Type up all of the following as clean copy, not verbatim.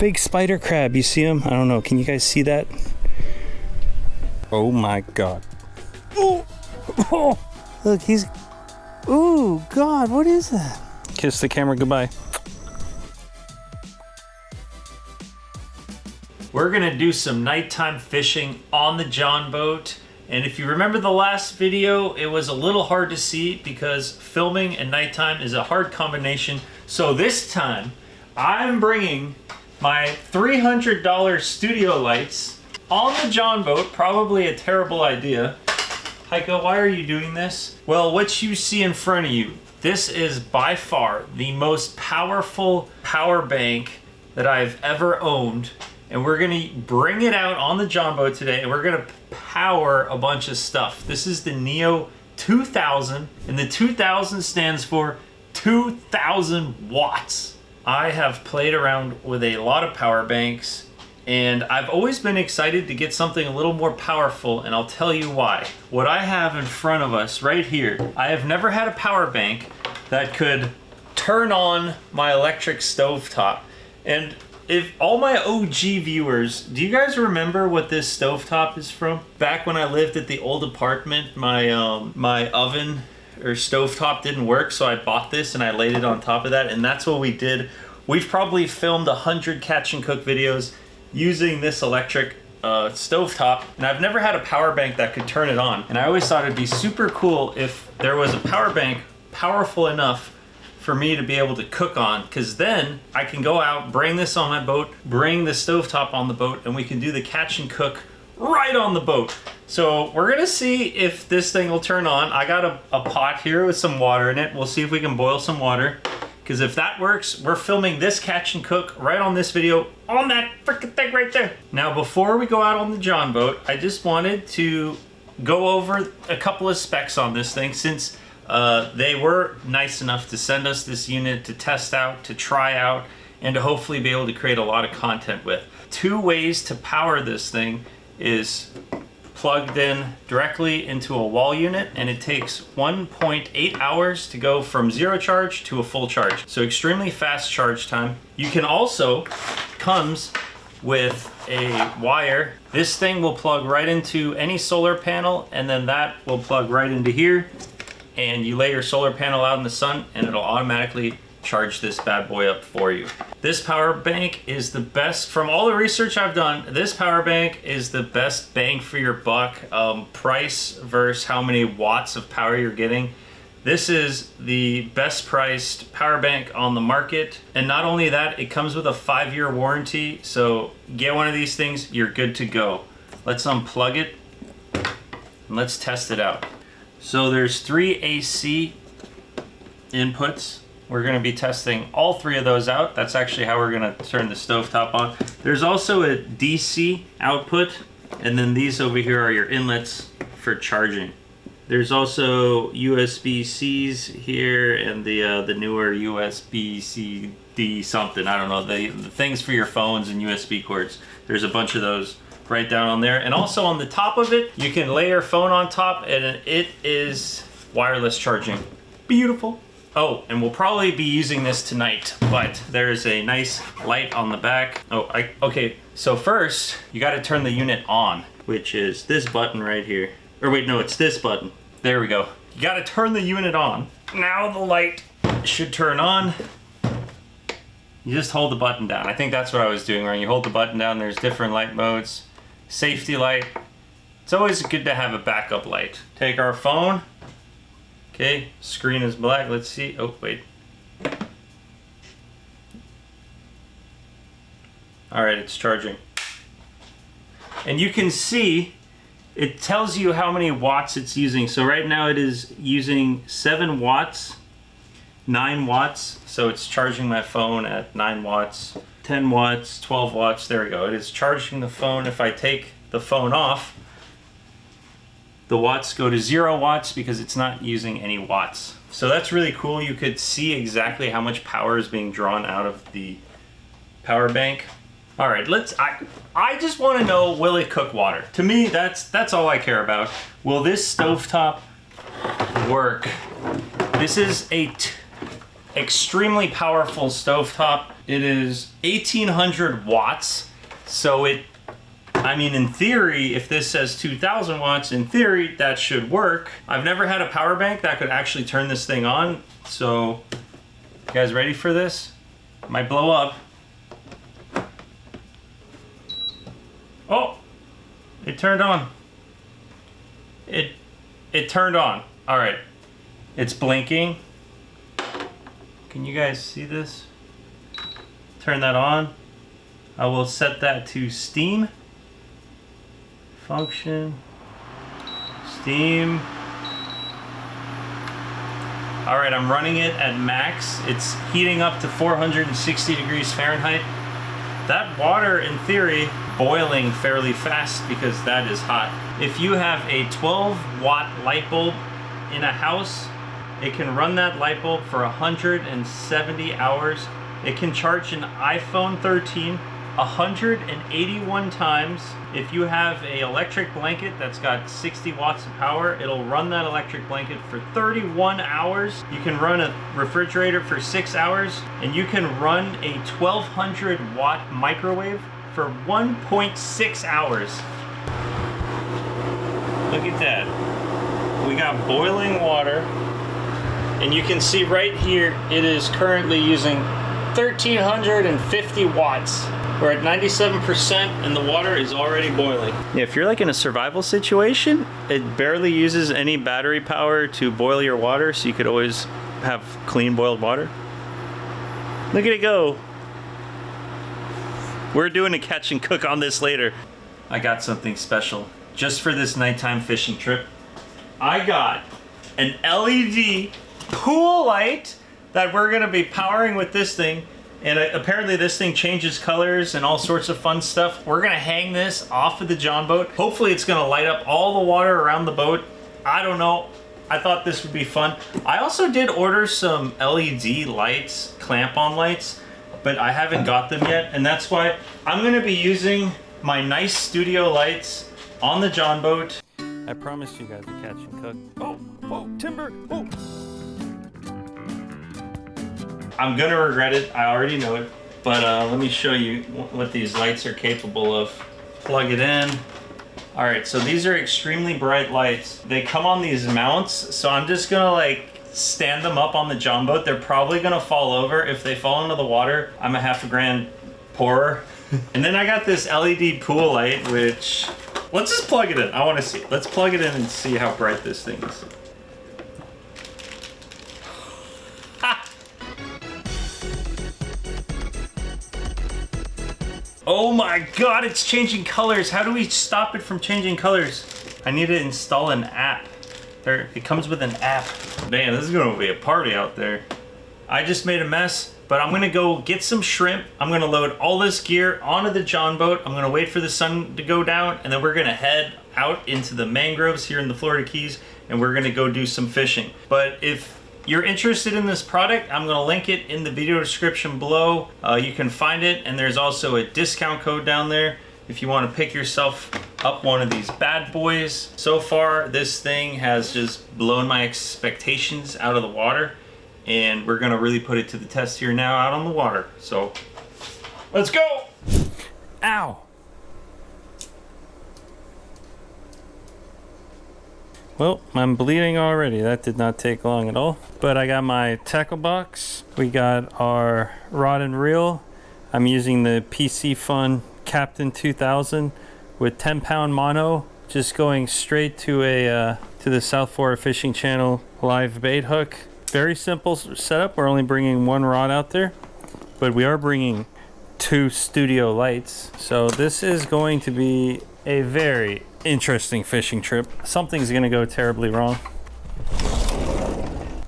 big spider crab. You see him? I don't know. Can you guys see that? Oh my God. Oh, oh. Look, he's... Ooh, God, what is that? Kiss the camera goodbye. We're gonna do some nighttime fishing on the John boat. And if you remember the last video, it was a little hard to see because filming at nighttime is a hard combination. So this time, I'm bringing my $300 studio lights on the John boat. Probably a terrible idea. Heiko, why are you doing this? Well, what you see in front of you, this is by far the most powerful power bank that I've ever owned. And we're gonna bring it out on the John boat today and we're gonna power a bunch of stuff. This is the NEO2000 and the 2000 stands for 2000 watts. I have played around with a lot of power banks and I've always been excited to get something a little more powerful, and I'll tell you why. What I have in front of us right here, I have never had a power bank that could turn on my electric stovetop. And if all my OG viewers, do you guys remember what this stovetop is from? Back when I lived at the old apartment, my oven or stovetop didn't work, so I bought this and I laid it on top of that, and that's what we did. We've probably filmed 100 catch and cook videos using this electric stovetop, and I've never had a power bank that could turn it on. And I always thought it'd be super cool if there was a power bank powerful enough for me to be able to cook on, because then I can go out, bring this on my boat, bring the stovetop on the boat, and we can do the catch and cook right on the boat. So we're gonna see if this thing will turn on. I got a pot here with some water in it. We'll see if we can boil some water, because if that works, we're filming this catch and cook right on this video on that freaking thing right there. Now, before we go out on the John boat, I just wanted to go over a couple of specs on this thing, since they were nice enough to send us this unit to test out, to try out, and to hopefully be able to create a lot of content with. 2 ways to power this thing is plugged in directly into a wall unit, and it takes 1.8 hours to go from 0 charge to a full charge. So extremely fast charge time. You can also, comes with a wire. This thing will plug right into any solar panel, and then that will plug right into here. And you lay your solar panel out in the sun and it'll automatically charge this bad boy up for you. This power bank is the best, from all the research I've done, this power bank is the best bang for your buck. Price versus how many watts of power you're getting. This is the best priced power bank on the market. And not only that, it comes with a 5-year warranty. So get one of these things, you're good to go. Let's unplug it and let's test it out. So there's 3 AC inputs. We're gonna be testing all 3 of those out. That's actually how we're gonna turn the stovetop on. There's also a DC output, and then these over here are your inlets for charging. There's also USB-Cs here, and the newer USB-C something, I don't know, the things for your phones and USB cords. There's a bunch of those right down on there. And also on the top of it, you can lay your phone on top, and it is wireless charging. Beautiful. Oh, and we'll probably be using this tonight, but there's a nice light on the back. Okay, so first you got to turn the unit on, which is this button right here. Or wait, no, it's this button. There we go. You got to turn the unit on. Now the light should turn on. You just hold the button down. I think that's what I was doing, right? You hold the button down, there's different light modes. Safety light. It's always good to have a backup light. Take our phone. Okay, screen is black. Let's see. Oh, wait. All right, it's charging. And you can see, it tells you how many watts it's using. So right now it is using 7 watts, 9 watts. So it's charging my phone at 9 watts, 10 watts, 12 watts. There we go. It is charging the phone. If I take the phone off, the watts go to 0 watts because it's not using any watts. So that's really cool. You could see exactly how much power is being drawn out of the power bank. All right, I just want to know, will it cook water? To me, that's all I care about. Will this stovetop work? This is a extremely powerful stovetop. It is 1800 watts. So I mean, in theory, if this says 2000 watts, in theory, that should work. I've never had a power bank that could actually turn this thing on. So, you guys ready for this? Might blow up. Oh, it turned on. It turned on. All right, it's blinking. Can you guys see this? Turn that on. I will set that to Steam. Function. Steam. All right, I'm running it at max. It's heating up to 460 degrees Fahrenheit. That water, in theory, boiling fairly fast because that is hot. If you have a 12-watt light bulb in a house, it can run that light bulb for 170 hours. It can charge an iPhone 13 181 times. If you have an electric blanket that's got 60 watts of power, it'll run that electric blanket for 31 hours. You can run a refrigerator for 6 hours, and you can run a 1200 watt microwave for 1.6 hours. Look at that. We got boiling water, and you can see right here it is currently using 1350 watts. We're at 97% and the water is already boiling. Yeah, if you're like in a survival situation, it barely uses any battery power to boil your water, so you could always have clean boiled water. Look at it go. We're doing a catch and cook on this later. I got something special just for this nighttime fishing trip. I got an LED pool light that we're gonna be powering with this thing. And apparently this thing changes colors and all sorts of fun stuff. We're gonna hang this off of the John boat. Hopefully it's gonna light up all the water around the boat. I don't know. I thought this would be fun. I also did order some LED lights, clamp-on lights, but I haven't got them yet. And that's why I'm gonna be using my nice studio lights on the John boat. I promised you guys a catch and cook. Oh, whoa, timber, whoa. I'm gonna regret it, I already know it, but let me show you what these lights are capable of. Plug it in. All right, so these are extremely bright lights. They come on these mounts, so I'm just gonna like stand them up on the John boat. They're probably gonna fall over. If they fall into the water, I'm $1.5 grand poorer. And then I got this LED pool light, which, let's just plug it in, I wanna see. Let's plug it in and see how bright this thing is. Oh my God, it's changing colors. How do we stop it from changing colors? I need to install an app. It comes with an app. Man, this is gonna be a party out there. I just made a mess, but I'm gonna go get some shrimp. I'm gonna load all this gear onto the John boat. I'm gonna wait for the sun to go down, and then we're gonna head out into the mangroves here in the Florida Keys, and we're gonna go do some fishing. But if you're interested in this product, I'm gonna link it in the video description below. You can find it, and there's also a discount code down there if you wanna pick yourself up one of these bad boys. So far, this thing has just blown my expectations out of the water, and we're gonna really put it to the test here now out on the water. So, let's go! Ow! Well, I'm bleeding already. That did not take long at all. But I got my tackle box. We got our rod and reel. I'm using the PC Fun Captain 2000 with 10-pound mono, just going straight to the South Florida Fishing Channel live bait hook. Very simple setup. We're only bringing one rod out there, but we are bringing 2 studio lights. So this is going to be a very interesting fishing trip. Something's gonna go terribly wrong.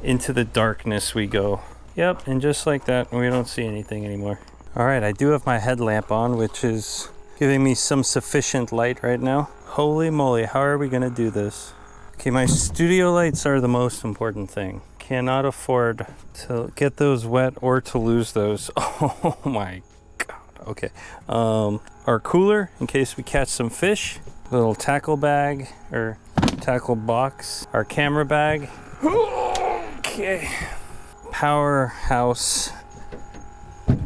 Into the darkness we go. Yep, and just like that, we don't see anything anymore. All right, I do have my headlamp on, which is giving me some sufficient light right now. Holy moly, how are we gonna do this? Okay, my studio lights are the most important thing. Cannot afford to get those wet or to lose those. Oh my God, okay. Our cooler, in case we catch some fish. Little tackle bag, or tackle box. Our camera bag. Okay. Powerhouse.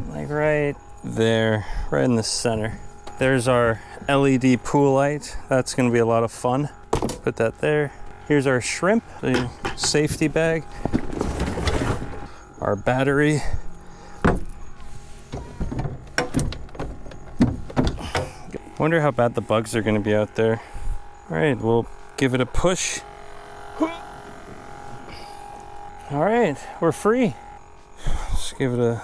My like right there, right in the center. There's our LED pool light. That's gonna be a lot of fun. Put that there. Here's our shrimp, the safety bag, our battery. Wonder how bad the bugs are gonna be out there. All right, we'll give it a push. All right, we're free. Let's give it a,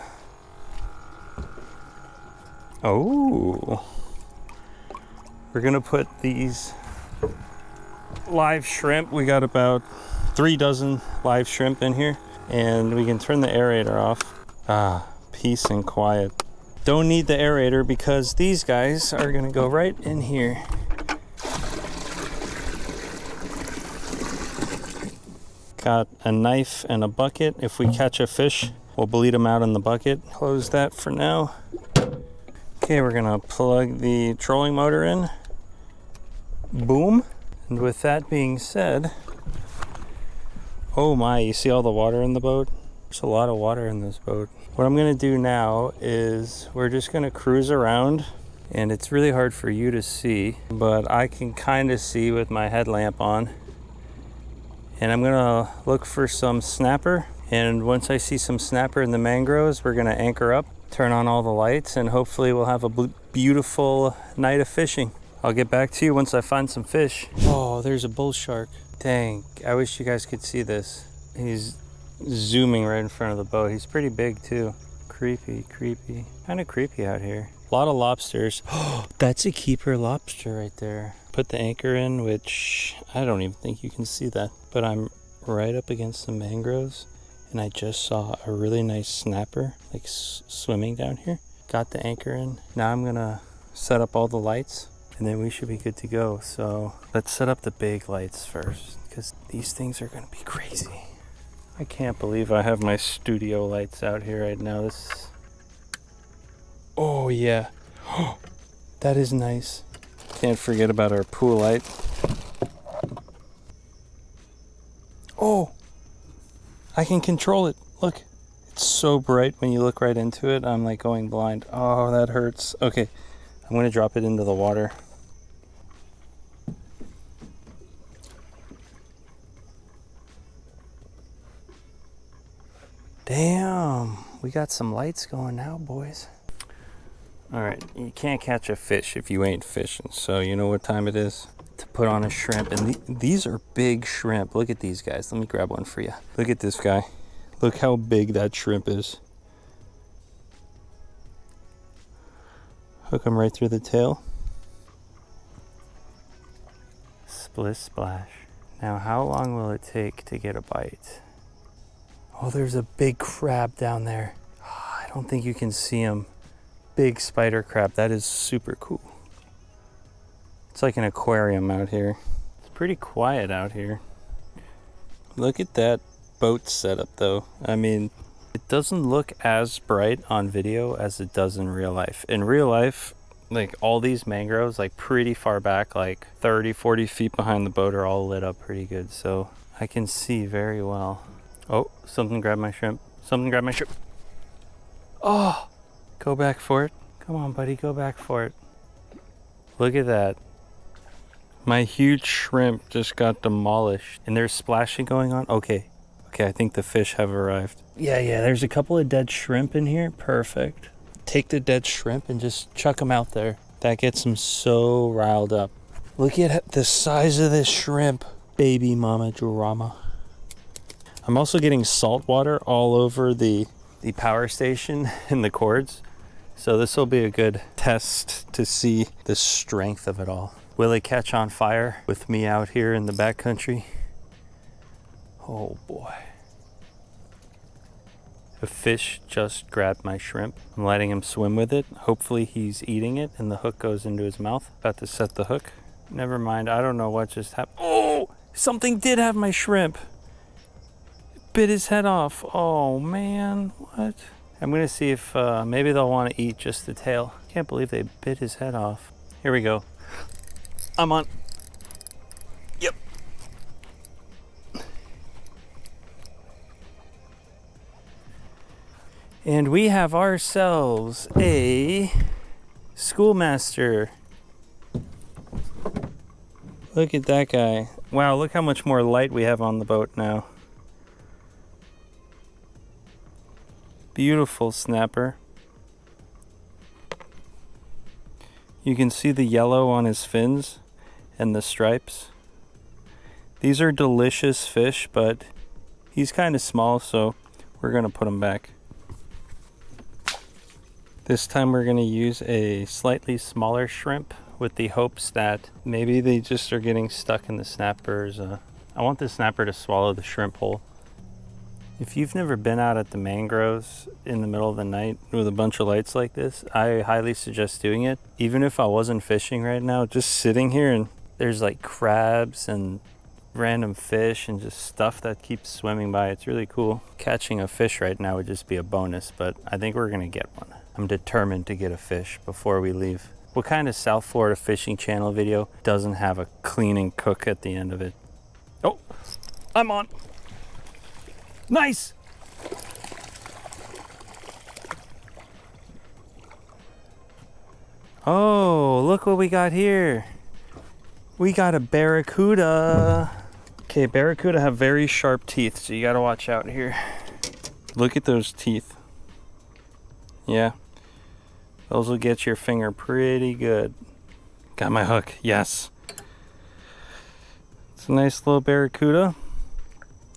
oh. We're gonna put these live shrimp. We got about 3 dozen live shrimp in here, and we can turn the aerator off. Ah, peace and quiet. Don't need the aerator because these guys are gonna go right in here. Got a knife and a bucket. If we catch a fish, we'll bleed them out in the bucket. Close that for now. Okay, we're gonna plug the trolling motor in. Boom. And with that being said, oh my, you see all the water in the boat? There's a lot of water in this boat. What I'm gonna do now is we're just gonna cruise around, and it's really hard for you to see, but I can kind of see with my headlamp on. And I'm gonna look for some snapper, and once I see some snapper in the mangroves, we're gonna anchor up, turn on all the lights, and hopefully we'll have a beautiful night of fishing. I'll get back to you once I find some fish. Oh, there's a bull shark. Dang, I wish you guys could see this. He's zooming right in front of the boat. He's pretty big too. Creepy, creepy. Kind of creepy out here. A lot of lobsters. Oh, that's a keeper lobster right there. Put the anchor in, which I don't even think you can see that, but I'm right up against the mangroves, and I just saw a really nice snapper like swimming down here. Got the anchor in. Now I'm gonna set up all the lights, and then we should be good to go. So let's set up the big lights first, because these things are gonna be crazy. I can't believe I have my studio lights out here right now. This, oh yeah, that is nice. Can't forget about our pool light. Oh, I can control it. Look, it's so bright when you look right into it. I'm like going blind. Oh, that hurts. Okay, I'm gonna drop it into the water. Damn, we got some lights going now, boys. All right, you can't catch a fish if you ain't fishing. So you know what time it is to put on a shrimp. And these are big shrimp. Look at these guys. Let me grab one for you. Look at this guy. Look how big that shrimp is. Hook him right through the tail. Splish splash. Now, how long will it take to get a bite? Oh, there's a big crab down there. Oh, I don't think you can see him. Big spider crab. That is super cool. It's like an aquarium out here. It's pretty quiet out here. Look at that boat setup though. I mean, it doesn't look as bright on video as it does in real life. In real life, like all these mangroves, like pretty far back, like 30, 40 feet behind the boat, are all lit up pretty good. So I can see very well. Oh, something grabbed my shrimp. Something grabbed my shrimp. Oh! Go back for it. Come on, buddy, go back for it. Look at that. My huge shrimp just got demolished. And there's splashing going on. Okay, I think the fish have arrived. Yeah, there's a couple of dead shrimp in here. Perfect. Take the dead shrimp and just chuck them out there. That gets them so riled up. Look at the size of this shrimp. Baby mama drama. I'm also getting salt water all over the power station and the cords. So this will be a good test to see the strength of it all. Will it catch on fire with me out here in the backcountry? Oh boy. A fish just grabbed my shrimp. I'm letting him swim with it. Hopefully he's eating it and the hook goes into his mouth. About to set the hook. Never mind, I don't know what just happened. Oh, something did have my shrimp. Bit his head off. Oh man, what? I'm gonna see if maybe they'll want to eat just the tail. Can't believe they bit his head off. Here we go. I'm on. Yep. And we have ourselves a schoolmaster. Look at that guy. Wow, look how much more light we have on the boat now. Beautiful snapper. You can see the yellow on his fins and the stripes. These are delicious fish, but he's kind of small, so we're gonna put him back. This time we're gonna use a slightly smaller shrimp with the hopes that maybe they just are getting stuck in the snappers. I want the snapper to swallow the shrimp whole. If you've never been out at the mangroves in the middle of the night with a bunch of lights like this, I highly suggest doing it. Even if I wasn't fishing right now, just sitting here and there's like crabs and random fish and just stuff that keeps swimming by. It's really cool. Catching a fish right now would just be a bonus, but I think we're gonna get one. I'm determined to get a fish before we leave. What kind of South Florida fishing channel video doesn't have a clean and cook at the end of it? Oh, I'm on. Nice. Oh, look what we got here. We got a barracuda. Okay, barracuda have very sharp teeth, so you gotta watch out here. Look at those teeth. Yeah, those will get your finger pretty good. Got my hook, yes. It's a nice little barracuda.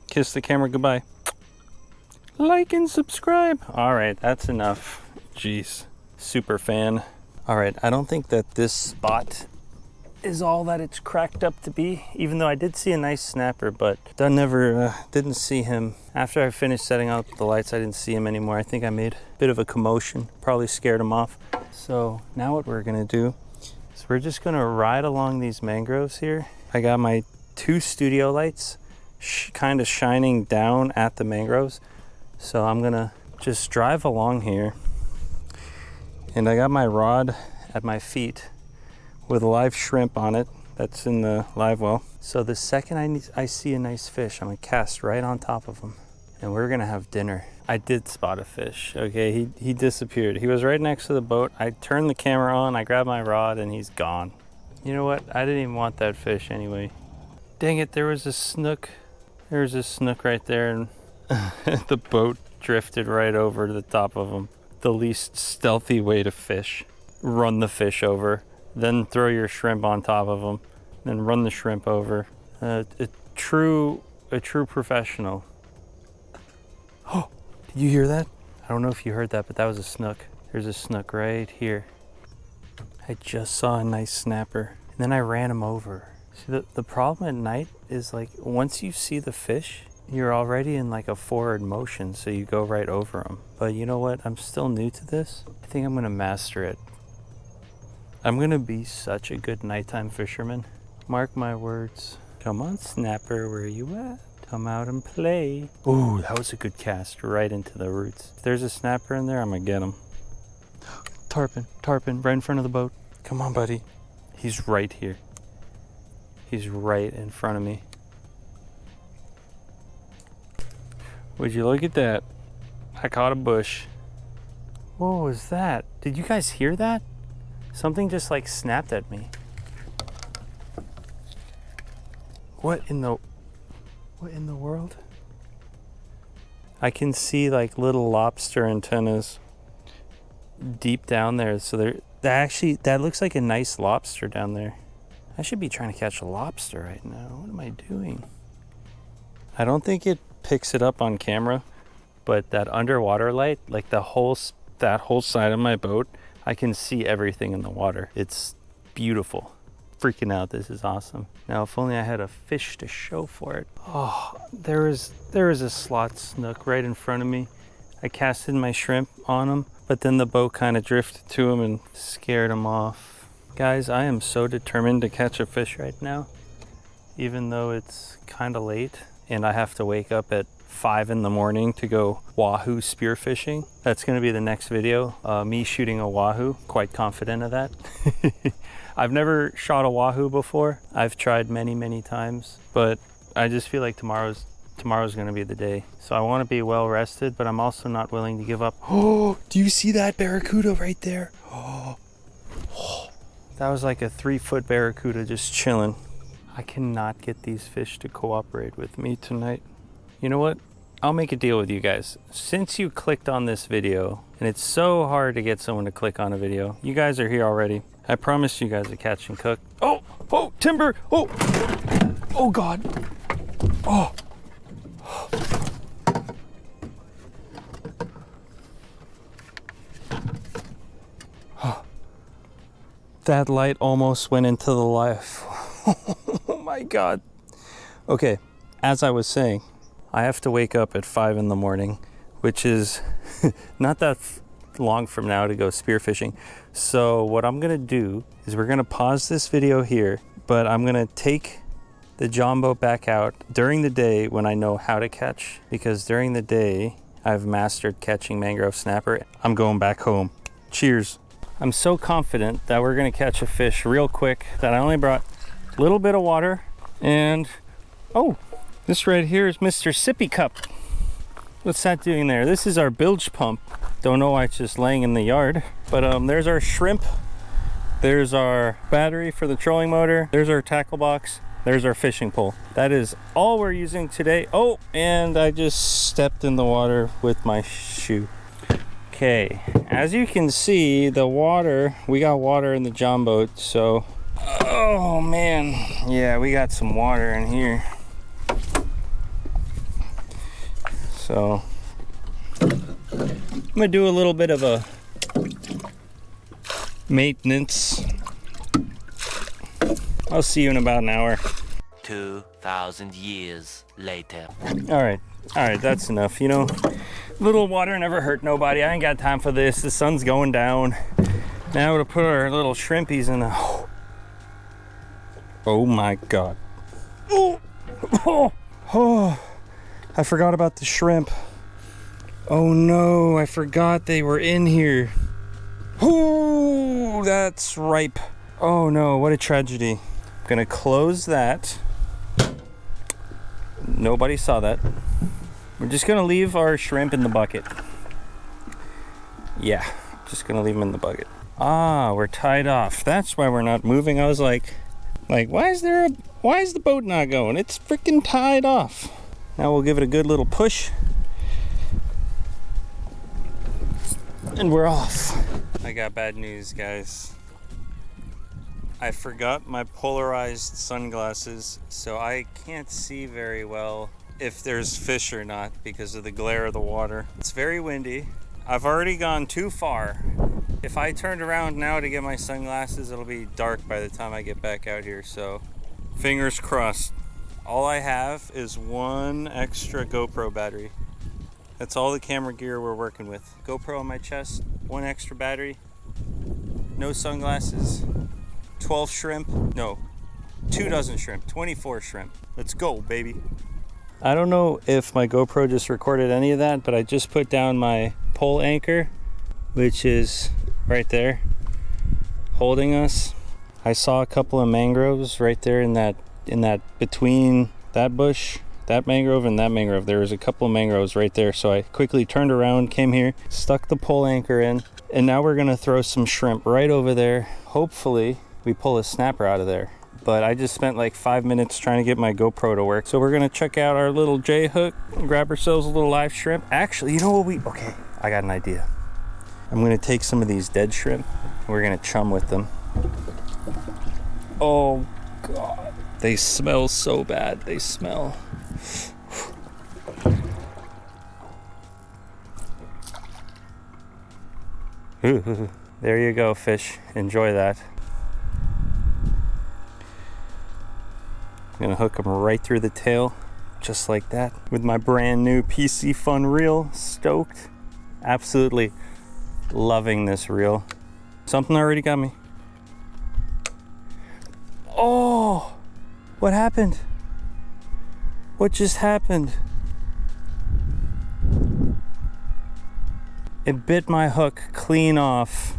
Kiss the camera goodbye. Like and subscribe. All right, that's enough. Jeez, super fan. All right, I don't think that this spot is all that it's cracked up to be, even though I did see a nice snapper, but didn't see him. After I finished setting up the lights, I didn't see him anymore. I think I made a bit of a commotion, probably scared him off. So now what we're gonna do is we're just gonna ride along these mangroves here. I got my 2 studio lights kind of shining down at the mangroves. So I'm gonna just drive along here, and I got my rod at my feet with a live shrimp on it that's in the live well. So the second I see a nice fish, I'm gonna cast right on top of him, and we're gonna have dinner. I did spot a fish, okay? He disappeared. He was right next to the boat. I turned the camera on, I grabbed my rod, and he's gone. You know what? I didn't even want that fish anyway. Dang it, there was a snook. There was a snook right there, and the boat drifted right over to the top of him. The least stealthy way to fish. Run the fish over, then throw your shrimp on top of them, then run the shrimp over. A true professional. Oh, did you hear that? I don't know if you heard that, but that was a snook. There's a snook right here. I just saw a nice snapper, and then I ran him over. See, the problem at night is, like, once you see the fish, you're already in like a forward motion, so you go right over them. But you know what? I'm still new to this. I think I'm gonna master it. I'm gonna be such a good nighttime fisherman. Mark my words. Come on, snapper, where you at? Come out and play. Ooh, that was a good cast right into the roots. If there's a snapper in there, I'm gonna get him. Tarpon, right in front of the boat. Come on, buddy. He's right here. He's right in front of me. Would you look at that? I caught a bush. What was that? Did you guys hear that? Something just like snapped at me. What in the world? I can see like little lobster antennas deep down there. So that looks like a nice lobster down there. I should be trying to catch a lobster right now. What am I doing? I don't think it picks it up on camera, but that underwater light, like that whole side of my boat, I can see everything in the water. It's beautiful. Freaking out. This is awesome. Now, if only I had a fish to show for it. Oh, there is a slot snook right in front of me. I casted my shrimp on him, but then the boat kind of drifted to him and scared him off. Guys, I am so determined to catch a fish right now, even though it's kind of late and I have to wake up at 5 in the morning to go wahoo spearfishing. That's going to be the next video, me shooting a wahoo. Quite confident of that. I've never shot a wahoo before. I've tried many times, but I just feel like tomorrow's tomorrow's gonna be the day. So I wanna be well rested, but I'm also not willing to give up. Oh, do you see that barracuda right there? Oh, that was like a 3-foot barracuda just chilling. I cannot get these fish to cooperate with me tonight. You know what? I'll make a deal with you guys. Since you clicked on this video, and it's so hard to get someone to click on a video, you guys are here already. I promised you guys a catch and cook. Oh, oh, timber, oh, oh God, oh. That light almost went into the life. Oh my God. Okay, as I was saying, I have to wake up at 5 in the morning, which is not that long from now to go spearfishing. So what I'm gonna do is we're gonna pause this video here, but I'm gonna take the John boat back out during the day when I know how to catch, because during the day I've mastered catching mangrove snapper. I'm going back home. Cheers. I'm so confident that we're gonna catch a fish real quick that I only brought a little bit of water, and oh, this right here is Mr. Sippy Cup. What's that doing there? This is our bilge pump. Don't know why it's just laying in the yard, but there's our shrimp. There's our battery for the trolling motor. There's our tackle box. There's our fishing pole. That is all we're using today. Oh, and I just stepped in the water with my shoe. Okay, as you can see, the water, we got water in the John boat, so, oh man, yeah, we got some water in here. So, I'm gonna do a little bit of a maintenance. I'll see you in about an hour. 2,000 years later. All right, that's enough. You know, little water never hurt nobody. I ain't got time for this. The sun's going down. Now we'll put our little shrimpies in the... Oh my God. Oh, oh, oh. I forgot about the shrimp. Oh no, I forgot they were in here. Oh, that's ripe. Oh no, what a tragedy. I'm gonna close that. Nobody saw that. We're just gonna leave our shrimp in the bucket. Yeah, just gonna leave them in the bucket. Ah, we're tied off. That's why we're not moving. I was like, why is the boat not going? It's freaking tied off. Now we'll give it a good little push. And we're off. I got bad news, guys. I forgot my polarized sunglasses, so I can't see very well if there's fish or not because of the glare of the water. It's very windy. I've already gone too far. If I turned around now to get my sunglasses, it'll be dark by the time I get back out here, so fingers crossed. All I have is one extra GoPro battery. That's all the camera gear we're working with. GoPro on my chest, one extra battery, no sunglasses, 12 shrimp, no, 2 dozen shrimp, 24 shrimp. Let's go, baby. I don't know if my GoPro just recorded any of that, but I just put down my pole anchor, which is right there, holding us. I saw a couple of mangroves right there in that between that bush, that mangrove and that mangrove. There was a couple of mangroves right there, so I quickly turned around, came here, stuck the pole anchor in, and now we're gonna throw some shrimp right over there. Hopefully we pull a snapper out of there, but I just spent like 5 minutes trying to get my GoPro to work. So we're gonna check out our little J hook and grab ourselves a little live shrimp. Actually, you know what okay, I got an idea. I'm gonna take some of these dead shrimp and we're gonna chum with them. Oh God, they smell so bad. They smell. There you go, fish. Enjoy that. I'm gonna hook them right through the tail, just like that, with my brand new PC Fun reel. Stoked. Absolutely loving this reel. Something already got me. Oh, what happened? What just happened? It bit my hook clean off.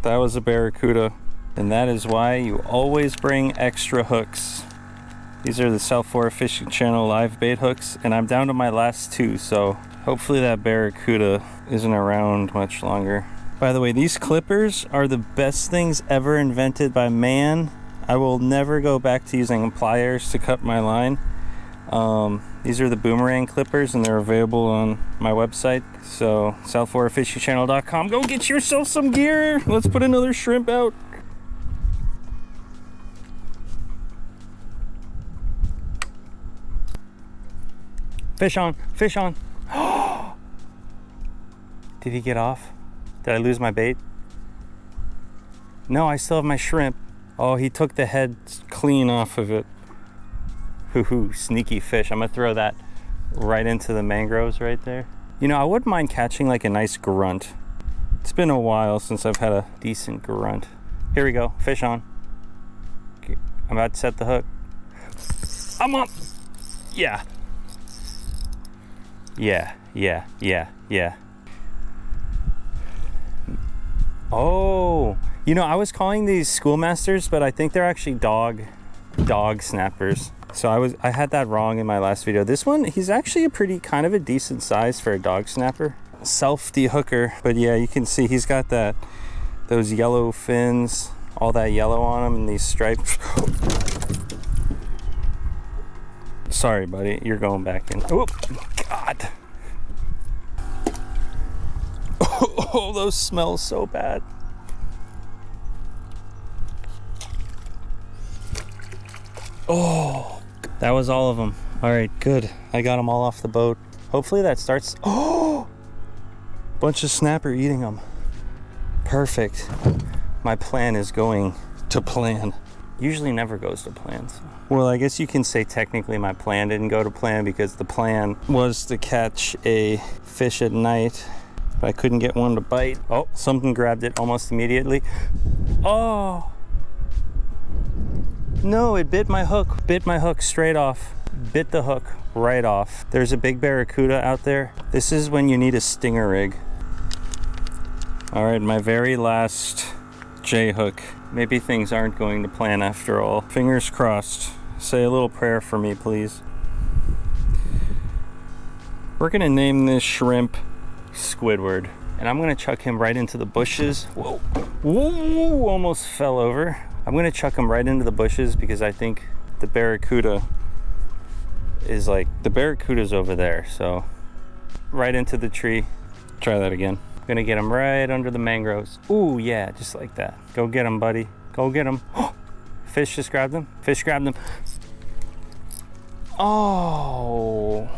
That was a barracuda, and that is why you always bring extra hooks. These are the South Florida Fishing Channel live bait hooks, and I'm down to my last 2, so hopefully that barracuda isn't around much longer. By the way, these clippers are the best things ever invented by man. I will never go back to using pliers to cut my line. These are the boomerang clippers, and they're available on my website. So, southfloridafishingchannel.com. Go get yourself some gear. Let's put another shrimp out. Fish on, fish on. Did he get off? Did I lose my bait? No, I still have my shrimp. Oh, he took the head clean off of it. Hoo-hoo, sneaky fish. I'm gonna throw that right into the mangroves right there. You know, I wouldn't mind catching like a nice grunt. It's been a while since I've had a decent grunt. Here we go, fish on. Okay, I'm about to set the hook. I'm on. Yeah. Yeah. Oh, you know, I was calling these schoolmasters, but I think they're actually dog snappers. So I had that wrong in my last video. This one, he's actually a pretty kind of a decent size for a dog snapper. Self dehooker, but yeah, you can see he's got those yellow fins, all that yellow on him, and these stripes. Sorry, buddy, you're going back in. Oh, God. Oh, those smell so bad. Oh, that was all of them. All right, good. I got them all off the boat. Hopefully that starts. Oh, bunch of snapper eating them. Perfect. My plan is going to plan. Usually never goes to plan. So. Well, I guess you can say technically my plan didn't go to plan, because the plan was to catch a fish at night, but I couldn't get one to bite. Oh, something grabbed it almost immediately. Oh, no, it bit my hook. Bit my hook straight off. Bit the hook right off. There's a big barracuda out there. This is when you need a stinger rig. All right, my very last J hook. Maybe things aren't going to plan after all. Fingers crossed. Say a little prayer for me, please. We're gonna name this shrimp Squidward, and I'm gonna chuck him right into the bushes. Whoa, whoa, almost fell over. I'm gonna chuck him right into the bushes because I think the barracuda is the barracuda's over there. So right into the tree. Try that again. Gonna get him right under the mangroves. Ooh, yeah, just like that. Go get him, buddy. Go get him. Fish just grabbed him. Fish grabbed him. Oh.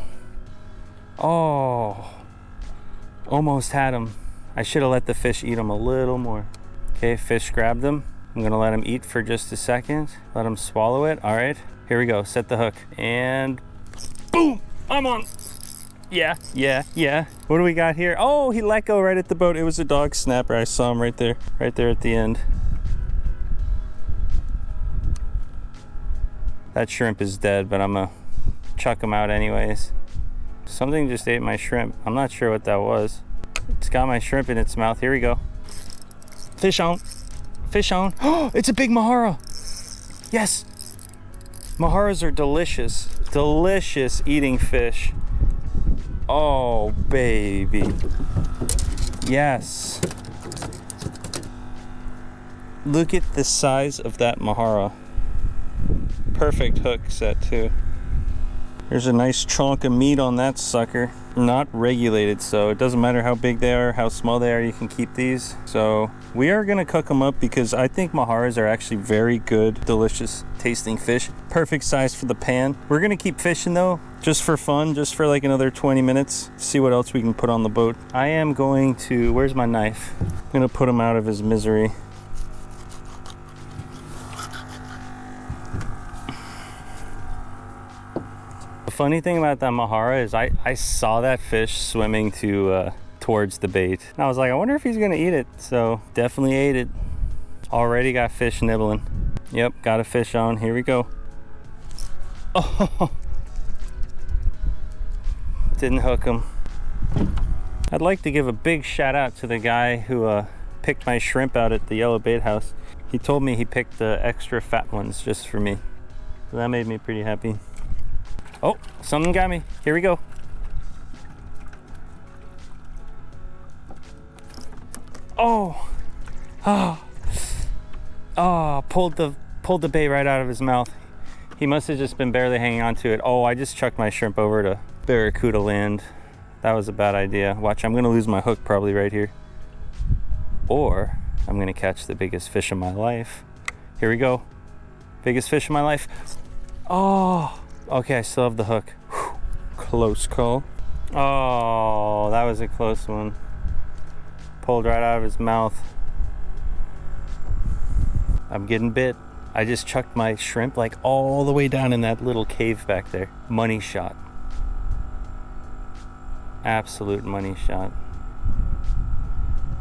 Almost had him. I should have let the fish eat him a little more. Okay, fish grabbed him. I'm gonna let him eat for just a second. Let him swallow it. All right, here we go. Set the hook. And boom, I'm on. Yeah. What do we got here? Oh, he let go right at the boat. It was a dog snapper. I saw him right there at the end. That shrimp is dead, but I'm gonna chuck him out anyways. Something just ate my shrimp. I'm not sure what that was. It's got my shrimp in its mouth. Here we go. Fish on. Fish on. Oh, it's a big Majarra. Yes. Majarras are delicious. Delicious eating fish. Oh, baby. Yes. Look at the size of that Majarra. Perfect hook set too. There's a nice chunk of meat on that sucker. Not regulated, so it doesn't matter how big they are, how small they are, you can keep these. So we are gonna cook them up because I think Majarras are actually very good, delicious tasting fish. Perfect size for the pan. We're gonna keep fishing though, just for fun, just for like another 20 minutes. See what else we can put on the boat. I am going to, where's my knife? I'm gonna put him out of his misery. The funny thing about that Majarra is I saw that fish swimming towards the bait. And I was like, I wonder if he's gonna eat it. So definitely ate it. Already got fish nibbling. Yep, got a fish on. Here we go. Oh, didn't hook him. I'd like to give a big shout out to the guy who picked my shrimp out at the yellow bait house. He told me he picked the extra fat ones just for me. So that made me pretty happy. Oh, something got me. Here we go. Oh, pulled the bait right out of his mouth. He must have just been barely hanging on to it. Oh, I just chucked my shrimp over to barracuda land. That was a bad idea. Watch, I'm gonna lose my hook probably right here. Or I'm gonna catch the biggest fish of my life. Here we go. Biggest fish of my life. Oh, okay, I still have the hook. Whew. Close call. Oh, that was a close one. Pulled right out of his mouth. I'm getting bit. I just chucked my shrimp like all the way down in that little cave back there. Money shot. Absolute money shot.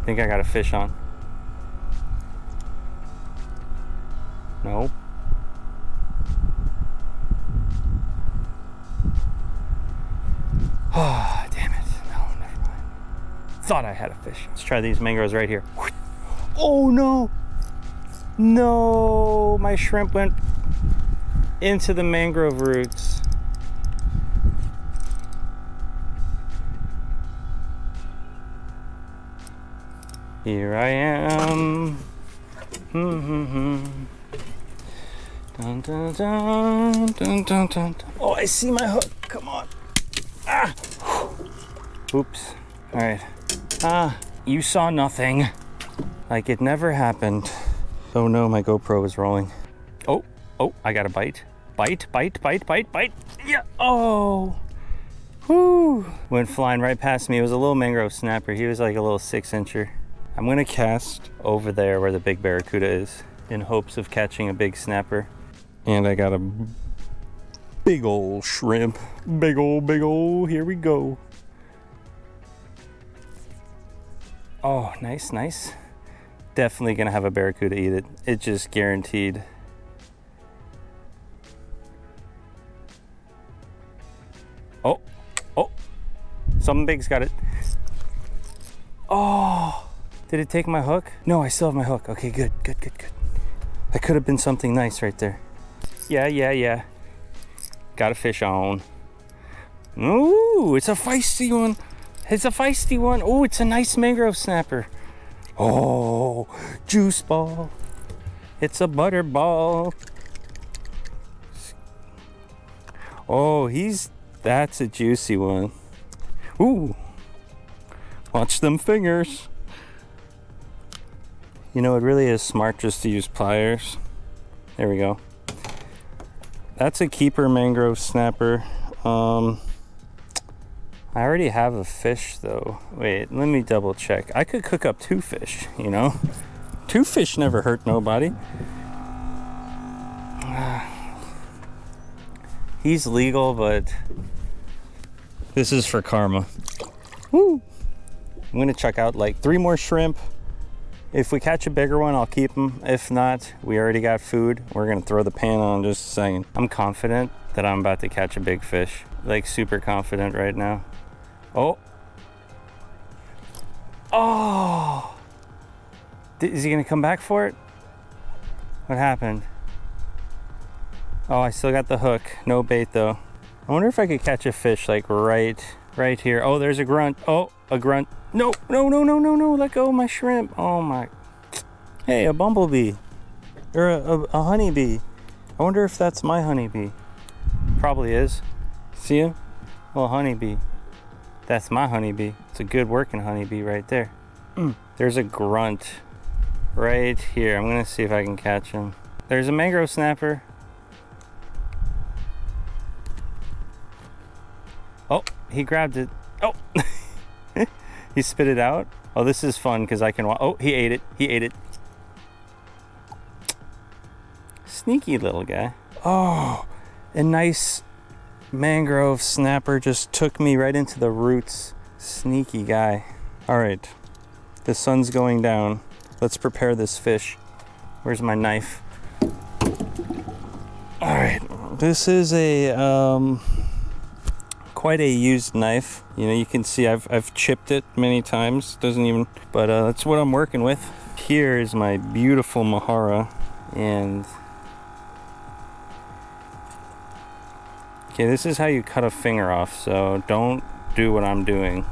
I think I got a fish on. No. Oh, damn it. No, never mind. Thought I had a fish. Let's try these mangroves right here. Oh no! No, my shrimp went into the mangrove roots. Here I am. Dun, dun, dun, dun, dun, dun. Oh, I see my hook. Come on. Ah. Oops. All right. You saw nothing. Like it never happened. Oh no, my GoPro is rolling. Oh, I got a bite. Bite. Yeah. Oh. Whoo. Went flying right past me. It was a little mangrove snapper. He was like a little 6-incher. I'm gonna cast over there where the big barracuda is in hopes of catching a big snapper. And I got a big old shrimp. Big old, here we go. Oh, nice. Definitely gonna have a barracuda eat it. It's just guaranteed. Oh, something big's got it. Oh. Did it take my hook? No, I still have my hook. Okay, good. That could have been something nice right there. Yeah. Got a fish on. Ooh, it's a feisty one. Oh, it's a nice mangrove snapper. Oh, juice ball. It's a butter ball. Oh, that's a juicy one. Ooh, watch them fingers. You know, it really is smart just to use pliers. There we go. That's a keeper mangrove snapper. I already have a fish though. Wait, let me double check. I could cook up 2 fish, you know? 2 fish never hurt nobody. He's legal, but this is for karma. Woo! I'm gonna check out like 3 more shrimp. If we catch a bigger one, I'll keep them. If not, we already got food. We're gonna throw the pan on just a second. I'm confident that I'm about to catch a big fish. Like super confident right now. Oh! Is he gonna come back for it? What happened? Oh, I still got the hook. No bait though. I wonder if I could catch a fish like right here. Oh, there's a grunt. Oh, a grunt. No, let go of my shrimp. Oh my. Hey, a bumblebee. Or a honeybee. I wonder if that's my honeybee. Probably is. See him? Well, honeybee. That's my honeybee. It's a good working honeybee right there. There's a grunt right here. I'm gonna see if I can catch him. There's a mangrove snapper. Oh, he grabbed it. Oh. He spit it out. Oh, this is fun because I can oh, he ate it. Sneaky little guy. Oh, a nice mangrove snapper just took me right into the roots. Sneaky guy. All right, the sun's going down. Let's prepare this fish. Where's my knife? All right, this is a quite a used knife. You know, you can see I've chipped it many times. Doesn't even, but that's what I'm working with. Here is my beautiful Majarra, and Okay, this is how you cut a finger off, so don't do what I'm doing.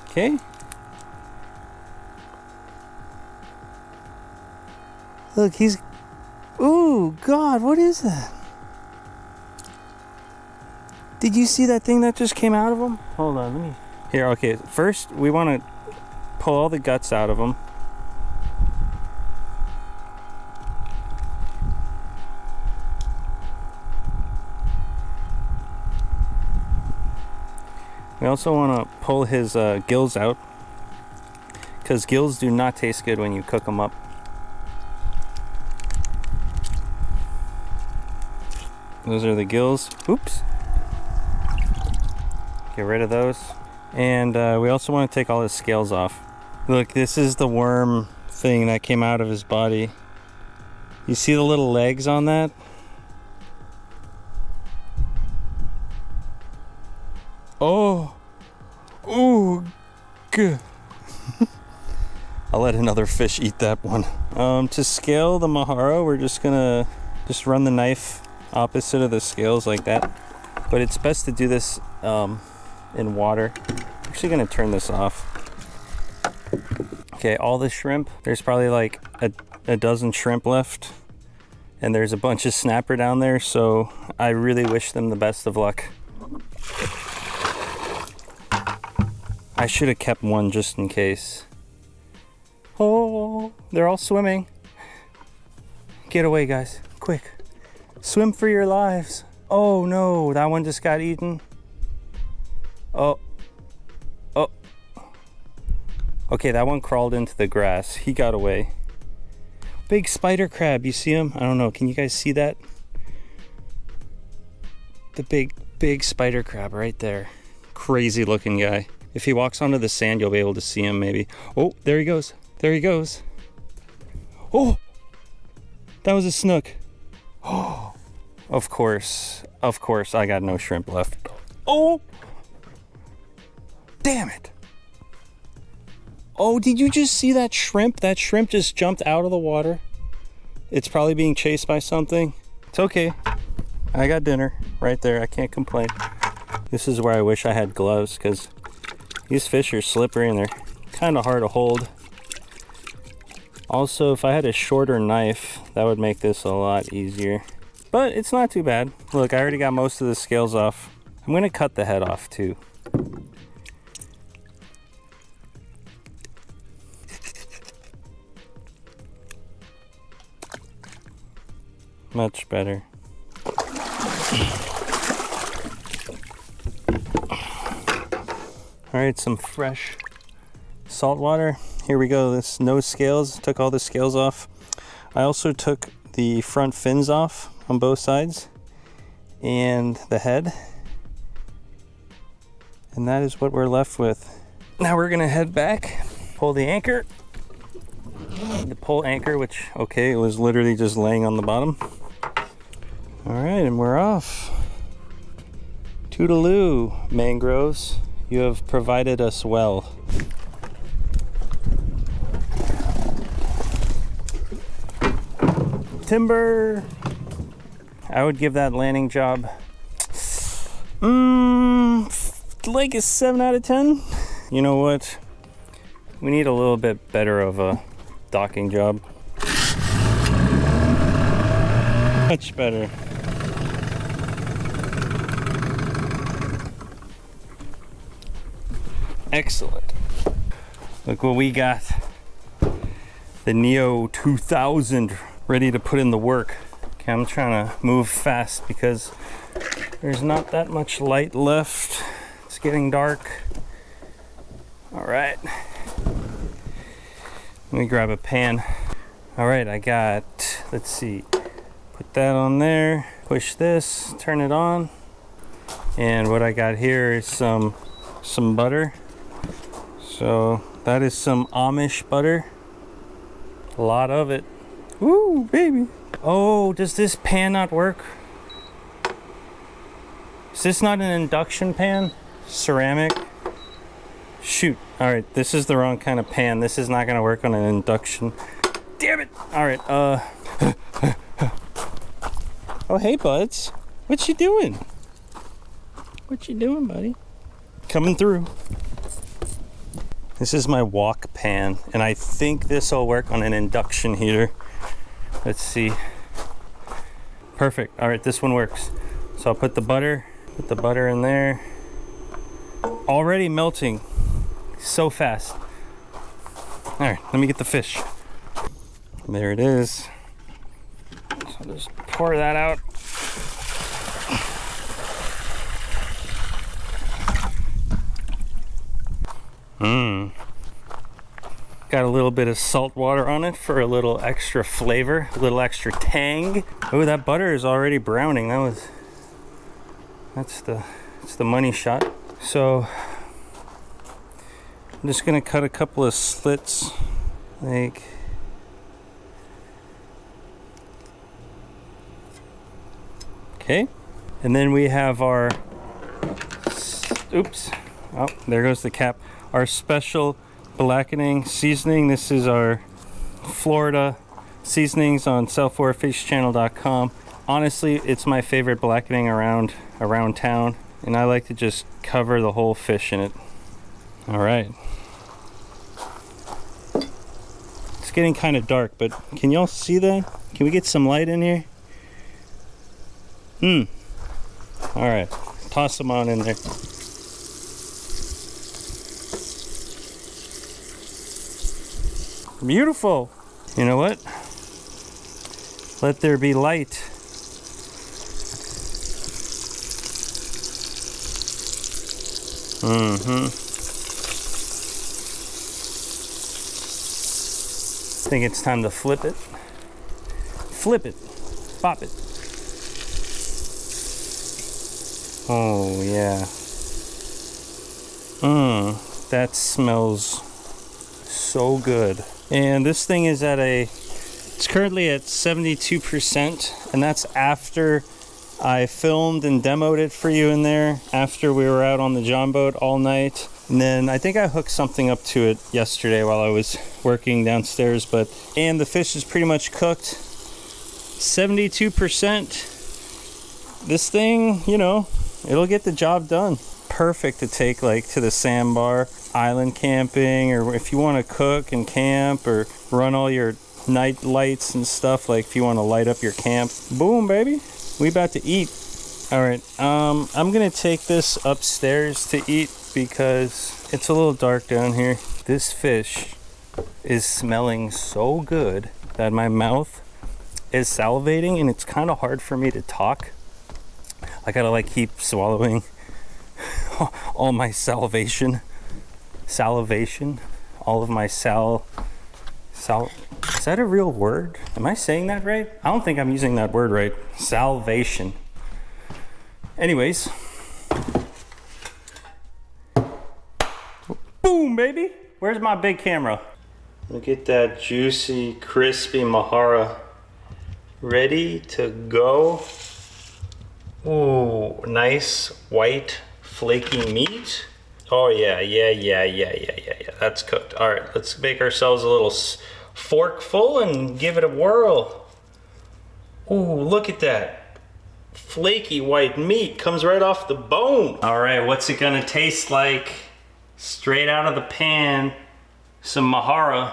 Okay. Look, he's... Ooh, God, what is that? Did you see that thing that just came out of him? Hold on, let me... Here, okay, first we want to pull all the guts out of him. We also want to pull his gills out, because gills do not taste good when you cook them up. Those are the gills. Oops. Get rid of those. And we also want to take all his scales off. Look, this is the worm thing that came out of his body. You see the little legs on that? Oh, ooh, good. I'll let another fish eat that one. To scale the Majarra, we're just gonna run the knife opposite of the scales like that. But it's best to do this in water. I'm actually gonna turn this off. Okay, all the shrimp, there's probably like a dozen shrimp left. And there's a bunch of snapper down there, so I really wish them the best of luck. I should have kept one just in case. Oh, they're all swimming. Get away, guys, quick. Swim for your lives. Oh no, that one just got eaten. Oh. Oh. Okay, that one crawled into the grass. He got away. Big spider crab, you see him? I don't know, can you guys see that? The big spider crab right there. Crazy looking guy. If he walks onto the sand, you'll be able to see him maybe. Oh, there he goes. There he goes. Oh, that was a snook. Oh, of course, I got no shrimp left. Oh, damn it. Oh, did you just see that shrimp? That shrimp just jumped out of the water. It's probably being chased by something. It's okay. I got dinner right there. I can't complain. This is where I wish I had gloves, because these fish are slippery and they're kind of hard to hold. Also, if I had a shorter knife, that would make this a lot easier. But it's not too bad. Look, I already got most of the scales off. I'm gonna cut the head off too. Much better. All right, some fresh salt water. Here we go. This no scales, took all the scales off. I also took the front fins off on both sides and the head. And that is what we're left with. Now we're gonna head back, pull the anchor. The pull anchor, which, okay, it was literally just laying on the bottom. All right, and we're off. Toodaloo, mangroves. You have provided us well. Timber. I would give that landing job like a 7 out of 10. You know what? We need a little bit better of a docking job. Much better. Excellent. Look what we got. The NEO2000 ready to put in the work. Okay, I'm trying to move fast because there's not that much light left. It's getting dark. All right. Let me grab a pan. All right, I got, let's see, put that on there, push this, turn it on. And what I got here is some butter. So that is some Amish butter. A lot of it. Woo, baby. Oh, does this pan not work? Is this not an induction pan? Ceramic? Shoot. All right, this is the wrong kind of pan. This is not gonna work on an induction. Damn it. All right, Oh, hey, buds. What you doing? What you doing, buddy? Coming through. This is my wok pan, and I think this will work on an induction heater. Let's see. Perfect. All right, this one works. So I'll put the butter in there. Already melting so fast. All right, let me get the fish. There it is. So I'll just pour that out. Got a little bit of salt water on it for a little extra flavor, a little extra tang. Oh, that butter is already browning. That's the money shot. So I'm just gonna cut a couple of slits, like okay. And then we have our, oops, oh, there goes the cap. Our special blackening seasoning. This is our Florida seasonings on self4fishchannel.com. Honestly, it's my favorite blackening around town, and I like to just cover the whole fish in it. All right. It's getting kind of dark, but can y'all see that? Can we get some light in here? All right, toss them on in there. Beautiful. You know what? Let there be light. I think it's time to flip it. Flip it. Pop it. Oh yeah. That smells so good. And this thing is it's currently at 72%, and that's after I filmed and demoed it for you in there, after we were out on the John boat all night. And then I think I hooked something up to it yesterday while I was working downstairs, and the fish is pretty much cooked. 72%. This thing, you know, it'll get the job done. Perfect to take like to the sandbar, island camping, or if you want to cook and camp or run all your night lights and stuff, like if you want to light up your camp. Boom, baby. We about to eat. All right, I'm gonna take this upstairs to eat because it's a little dark down here. This fish is smelling so good that my mouth is salivating, and it's kind of hard for me to talk. I gotta like keep swallowing all my salivation, all of my is that a real word? Am I saying that right? I don't think I'm using that word right. Salvation. Anyways. Boom, baby. Where's my big camera? Look at that juicy, crispy Majarra. Ready to go. Ooh, nice white flaky meat. Oh yeah. That's cooked. All right, let's make ourselves a little fork full and give it a whirl. Ooh, look at that. Flaky white meat comes right off the bone. All right, what's it gonna taste like? Straight out of the pan, some Majarra.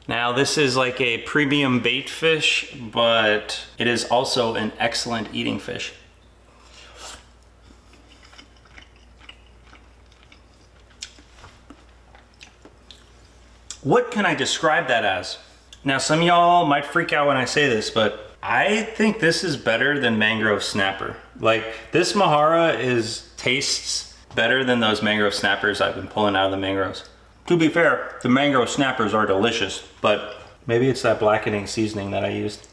Now this is like a premium bait fish, but it is also an excellent eating fish. What can I describe that as? Now some of y'all might freak out when I say this, but I think this is better than mangrove snapper. Like this Majarra tastes better than those mangrove snappers I've been pulling out of the mangroves. To be fair, the mangrove snappers are delicious, but maybe it's that blackening seasoning that I used.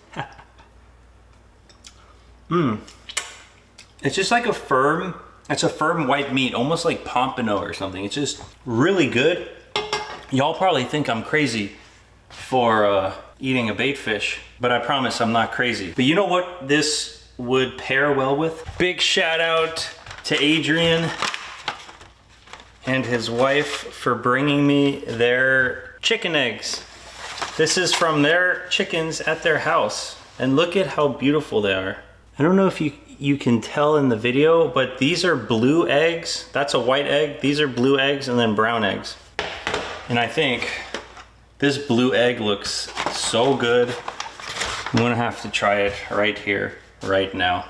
It's just like a firm white meat, almost like pompano or something. It's just really good. Y'all probably think I'm crazy for eating a bait fish, but I promise I'm not crazy. But you know what this would pair well with? Big shout out to Adrian and his wife for bringing me their chicken eggs. This is from their chickens at their house. And look at how beautiful they are. I don't know if you can tell in the video, but these are blue eggs. That's a white egg. These are blue eggs and then brown eggs. And I think this blue egg looks so good. I'm gonna have to try it right here, right now.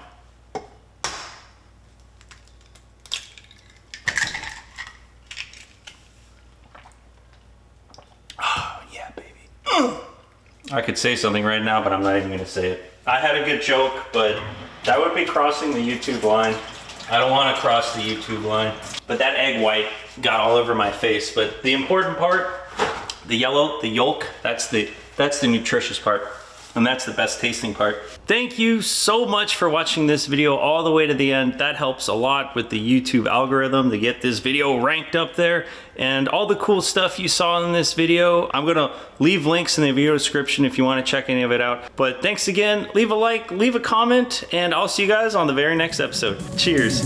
Oh, yeah, baby. I could say something right now, but I'm not even gonna say it. I had a good joke, but that would be crossing the YouTube line. I don't wanna cross the YouTube line. But that egg white got all over my face. But the important part, the yellow, the yolk, that's the nutritious part. And that's the best tasting part. Thank you so much for watching this video all the way to the end. That helps a lot with the YouTube algorithm to get this video ranked up there. And all the cool stuff you saw in this video, I'm gonna leave links in the video description if you wanna check any of it out. But thanks again, leave a like, leave a comment, and I'll see you guys on the very next episode. Cheers.